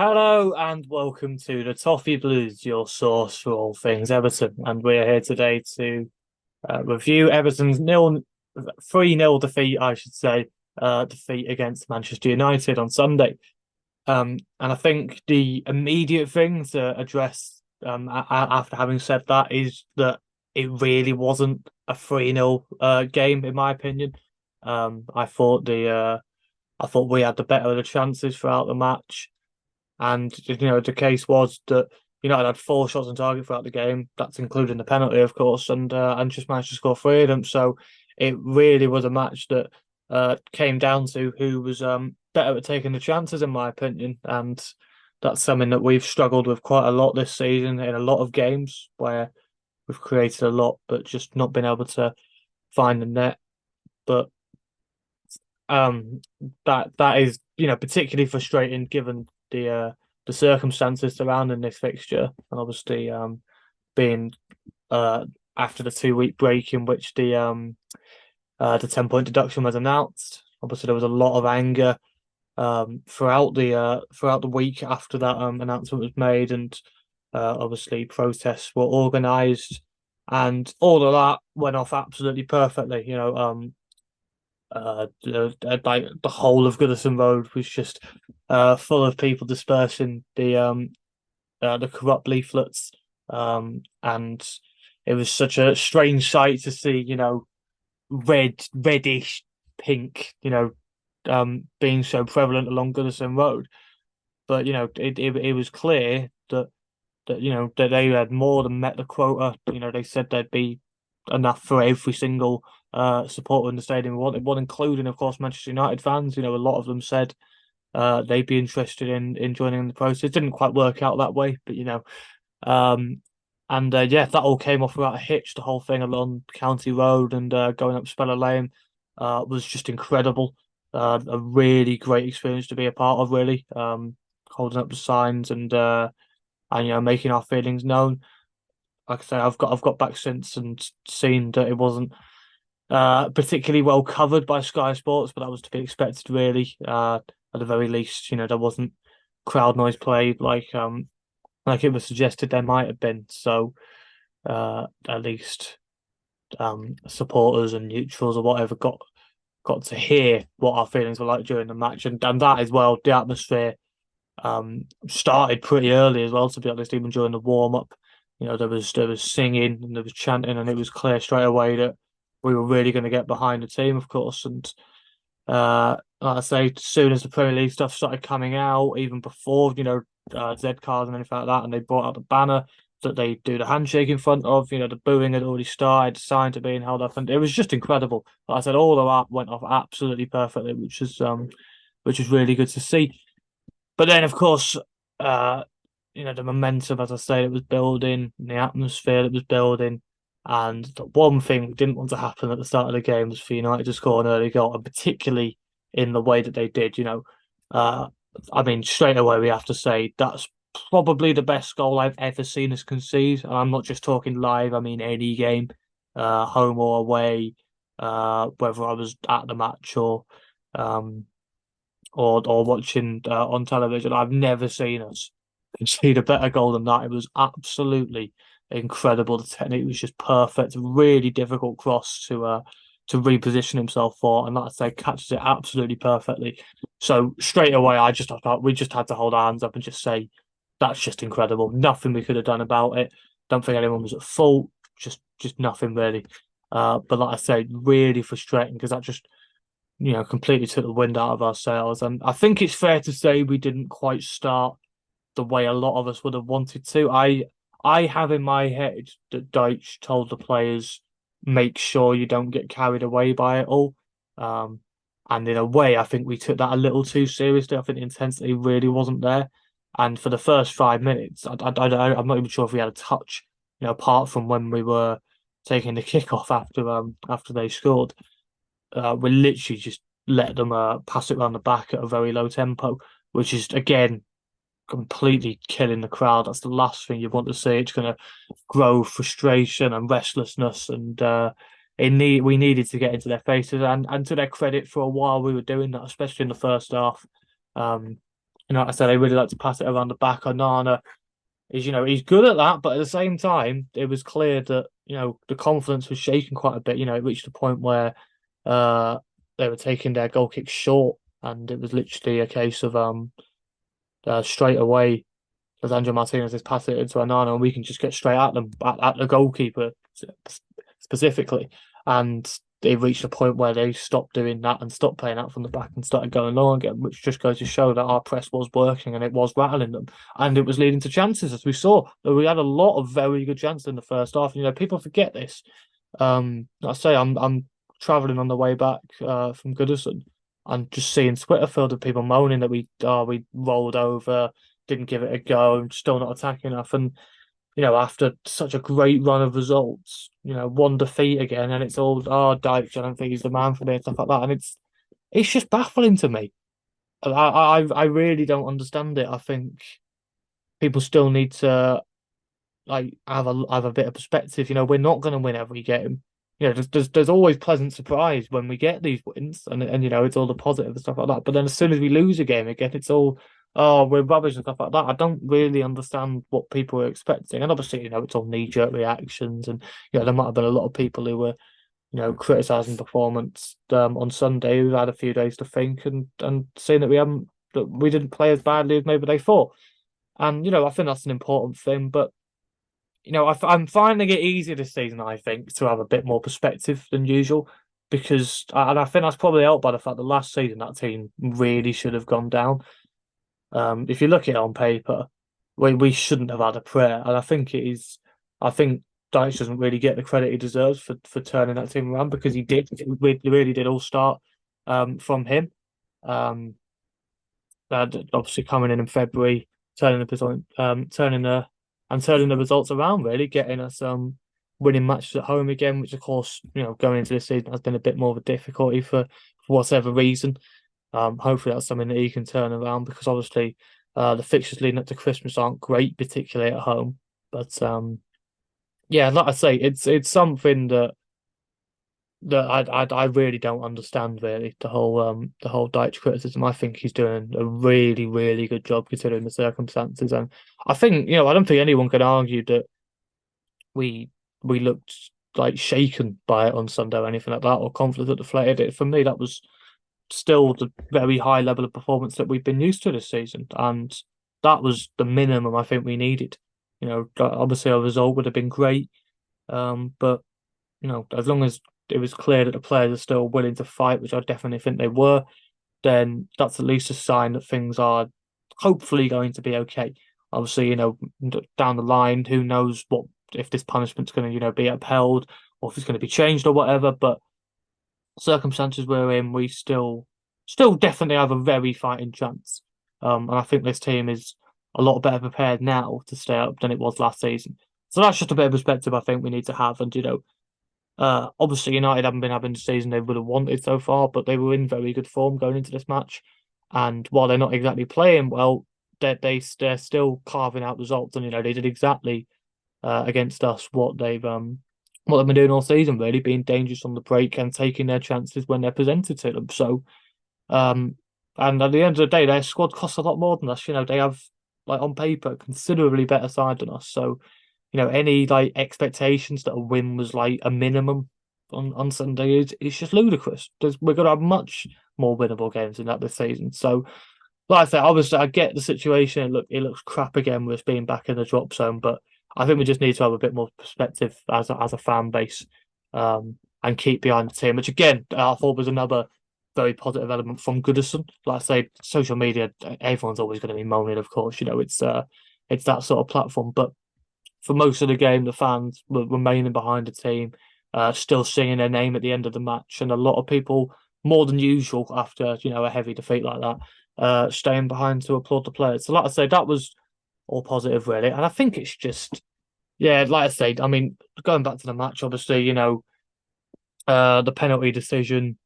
Hello and welcome to the Toffee Blues, your source for all things Everton. And we're here today to review Everton's 3-0 defeat, I should say, defeat against Manchester United on Sunday. And I think the immediate thing to address after having said that is that it really wasn't a 3-0 game, in my opinion. I thought I thought we had the better of the chances throughout the match. And the case was that United had four shots on target throughout the game. That's including the penalty, of course, and just managed to score three of them. So it really was a match that came down to who was better at taking the chances, in my opinion. And that's something that we've struggled with quite a lot this season in a lot of games where we've created a lot, but just not been able to find the net. But um, that is particularly frustrating given the circumstances surrounding this fixture, and obviously being uh after the 2 week break in which the 10 point deduction was announced. Obviously, there was a lot of anger throughout the week after that announcement was made, and obviously protests were organised, and all of that went off absolutely perfectly. Like the whole of Goodison Road was just full of people dispersing the corrupt leaflets, and it was such a strange sight to see, reddish pink, being so prevalent along Goodison Road. But it was clear that they had more than met the quota. They said there'd be enough for every single supporter in the stadium we wanted one, including, of course, Manchester United fans. A lot of them said they'd be interested in joining in the process. It didn't quite work out that way, but um, and yeah, that all came off without a hitch. The whole thing along County Road and going up Speller Lane was just incredible. A really great experience to be a part of, really. Holding up the signs and making our feelings known. Like I say, I've got back since and seen that it wasn't particularly well covered by Sky Sports, but that was to be expected, really. At the very least, there wasn't crowd noise played like it was suggested there might have been. So at least supporters and neutrals or whatever got to hear what our feelings were like during the match, and that as well, the atmosphere started pretty early as well. To be honest, even during the warm up, there was singing and there was chanting, and it was clear straight away that we were really going to get behind the team, of course. And like I say, as soon as the Premier League stuff started coming out, even before Z cards and anything like that, and they brought out the banner that they do the handshake in front of, the booing had already started, the signs are being held up, and it was just incredible. Like I said, all of that went off absolutely perfectly, which is really good to see. But then, of course, uh, the momentum, as I say, it was building, and the atmosphere that was building. And the one thing we didn't want to happen at the start of the game was for United to score an early goal, and particularly in the way that they did. Uh, I mean, straight away we have to say that's probably the best goal I've ever seen us concede. And I'm not just talking live; I mean any game, home or away, whether I was at the match um, or watching on television. I've never seen us concede a better goal than that. It was absolutely incredible. The technique was just perfect. Really difficult cross to reposition himself for, and like I say, catches it absolutely perfectly. So straight away, I thought we just had to hold our hands up and just say that's just incredible. Nothing we could have done about it. Don't think anyone was at fault. Just nothing really. But like I say, really frustrating because that just completely took the wind out of our sails. And I think it's fair to say we didn't quite start the way a lot of us would have wanted to. I have in my head that Deitch told the players, make sure you don't get carried away by it all. Um, and in a way, I think we took that a little too seriously. I think the intensity really wasn't there. And for the first 5 minutes, I'm not even sure if we had a touch, apart from when we were taking the kick off after they scored. We literally just let them pass it around the back at a very low tempo, which is again completely killing the crowd. That's the last thing you want to see. It's going to grow frustration and restlessness, and we needed to get into their faces. And to their credit, for a while we were doing that, especially in the first half. Um, I said, they really like to pass it around the back. Onana is, he's good at that, but at the same time, it was clear that, the confidence was shaking quite a bit. It reached a point where uh they were taking their goal kicks short, and it was literally a case of straight away Lisandro Martinez has passed it into Anana, and we can just get straight at them, at the goalkeeper specifically. And they reached a point where they stopped doing that and stopped playing out from the back and started going long again, which just goes to show that our press was working and it was rattling them. And it was leading to chances, as we saw. We had a lot of very good chances in the first half. People forget this. I say I'm traveling on the way back from Goodison and just seeing Twitter filled with people moaning that we rolled over, didn't give it a go, and still not attacking enough. And after such a great run of results, one defeat again, and it's all, Dyche, I don't think he's the man for this, stuff like that. And it's just baffling to me. I really don't understand it. I think people still need to like have a bit of perspective. We're not going to win every game. There's always pleasant surprise when we get these wins, and it's all the positive and stuff like that. But then as soon as we lose a game again, it's all, oh, we're rubbish and stuff like that. I don't really understand what people are expecting, and obviously it's all knee jerk reactions, and there might have been a lot of people who were criticizing performance on Sunday who had a few days to think and saying that we didn't play as badly as maybe they thought, and I think that's an important thing, but. I'm finding it easier this season, I think, to have a bit more perspective than usual because, and I think that's probably helped by the fact that last season that team really should have gone down. If you look at it on paper, we shouldn't have had a prayer, and I think it is. I think Dyche doesn't really get the credit he deserves for turning that team around because he did. It really did all start from him. Um, Obviously coming in February, turning the results around, really getting us winning matches at home again, which of course going into this season has been a bit more of a difficulty for whatever reason. Hopefully that's something that he can turn around because obviously the fixtures leading up to Christmas aren't great, particularly at home. But yeah, like I say, it's something that I really don't understand really the whole Dyche criticism. I think he's doing a really really good job considering the circumstances, and I think I don't think anyone can argue that we we looked like shaken by it on Sunday or anything like that, or confident that deflated it. For me, that was still the very high level of performance that we've been used to this season, and that was the minimum I think we needed. Obviously a result would have been great, but as long as it was clear that the players are still willing to fight, which I definitely think they were, then that's at least a sign that things are hopefully going to be okay. Obviously, down the line, who knows what if this punishment's going to, be upheld or if it's going to be changed or whatever. But circumstances we're in, we still definitely have a very fighting chance. And I think this team is a lot better prepared now to stay up than it was last season. So that's just a bit of perspective I think we need to have. And obviously United haven't been having the season they would have wanted so far, but they were in very good form going into this match. And while they're not exactly playing well, they're still carving out results, and they did exactly against us what they've been doing all season, really being dangerous on the break and taking their chances when they're presented to them. So, um, and at the end of the day, their squad costs a lot more than us. They have like on paper considerably better side than us. So any like expectations that a win was like a minimum on Sunday is it's just ludicrous. We're gonna have much more winnable games than that this season. So, like I said, obviously I get the situation. It looks crap again with us being back in the drop zone, but I think we just need to have a bit more perspective as a fan base, and keep behind the team. Which again, I thought was another very positive element from Goodison. Like I say, social media, everyone's always going to be moaning. Of course, it's that sort of platform, but for most of the game, the fans were remaining behind the team, still singing their name at the end of the match, and a lot of people, more than usual, after a heavy defeat like that, staying behind to applaud the players. So, like I say, that was all positive, really, and I think it's just, yeah, like I say, I mean, going back to the match, obviously, the penalty decision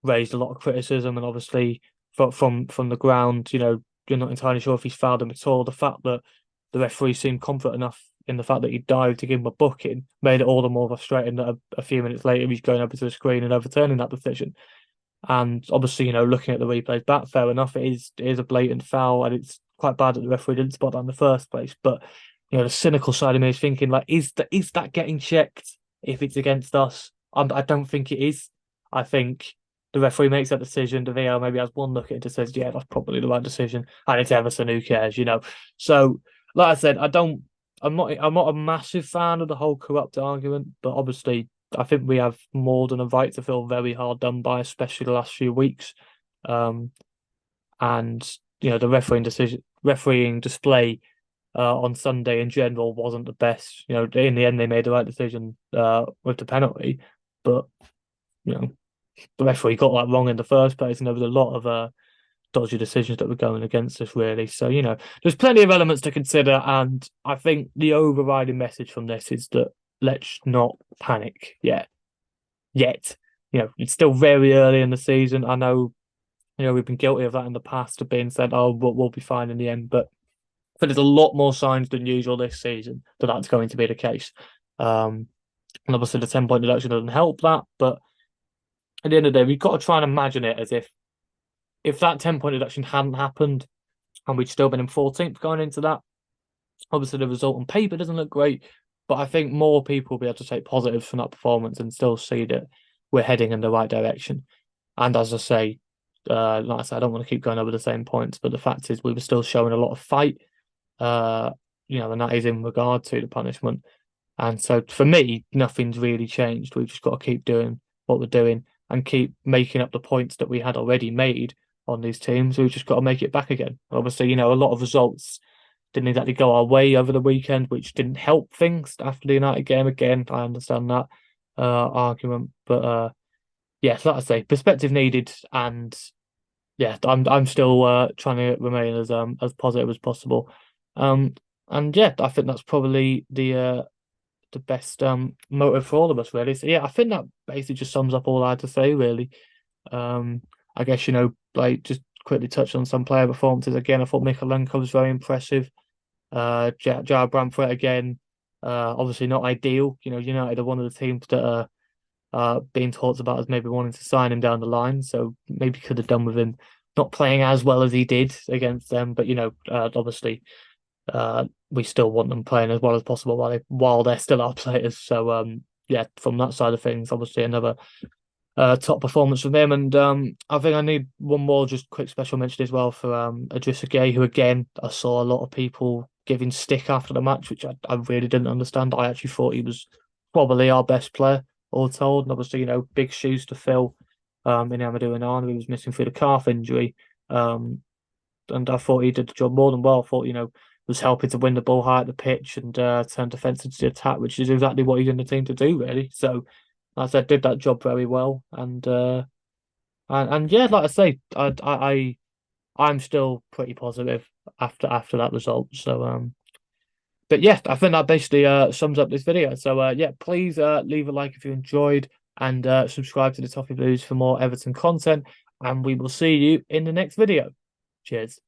raised a lot of criticism, and obviously, from the ground, you're not entirely sure if he's fouled him at all. The fact that the referee seemed confident enough in the fact that he dived to give him a booking made it all the more frustrating that a few minutes later he's going over to the screen and overturning that decision. And obviously, looking at the replays back, fair enough, it is a blatant foul, and it's quite bad that the referee didn't spot that in the first place. But the cynical side of me is thinking like, is that getting checked if it's against us? I don't think it is. I think the referee makes that decision. The VAR maybe has one look at it and says, yeah, that's probably the right decision, and it's Everton. Who cares? So, like I said, I'm not a massive fan of the whole corrupt argument, but obviously I think we have more than a right to feel very hard done by, especially the last few weeks. Um, and the refereeing display on Sunday in general wasn't the best. In the end they made the right decision with the penalty, but you know the referee got that wrong in the first place, and there was a lot of dodgy decisions that were going against us really. So there's plenty of elements to consider, and I think the overriding message from this is that let's not panic yet. It's still very early in the season. I know, we've been guilty of that in the past, of being said, oh, we'll be fine in the end. But there's a lot more signs than usual this season that that's going to be the case. And obviously the 10-point deduction doesn't help that. But at the end of the day, we've got to try and imagine it as if that 10-point deduction hadn't happened and we'd still been in 14th going into that. Obviously, the result on paper doesn't look great, but I think more people will be able to take positives from that performance and still see that we're heading in the right direction. And as I say, like I said, I don't want to keep going over the same points, but the fact is we were still showing a lot of fight, uh, and that is in regard to the punishment. And so for me, nothing's really changed. We've just got to keep doing what we're doing and keep making up the points that we had already made on these teams. We've just got to make it back again. Obviously, a lot of results didn't exactly go our way over the weekend, which didn't help things after the United game. Again, I understand that argument, but yeah, like I say, perspective needed, and yeah, I'm still trying to remain as positive as possible. Um, and yeah, I think that's probably the best motive for all of us, really. So yeah, I think that basically just sums up all I had to say, really. I guess like just quickly touch on some player performances. Again, I thought Mikalenko was very impressive. Jared Bramford again, obviously not ideal. United are one of the teams that are being talked about as maybe wanting to sign him down the line. So maybe could have done with him not playing as well as he did against them. But obviously, we still want them playing as well as possible while they're still our players. So yeah, from that side of things, obviously another top performance from him. And I think I need one more just quick special mention as well for Idrissa Gueye, who again I saw a lot of people giving stick after the match, which I really didn't understand. I actually thought he was probably our best player, all told. And obviously, big shoes to fill in Amadou Onana, who was missing through the calf injury. And I thought he did the job more than well. I thought, was helping to win the ball high at the pitch and turn defence into the attack, which is exactly what he's in the team to do, really. So, like I said, did that job very well. And yeah, like I say, I'm still pretty positive after that result. So but yeah, I think that basically sums up this video. So yeah, please leave a like if you enjoyed, and subscribe to the Toffee Blues for more Everton content. And we will see you in the next video. Cheers.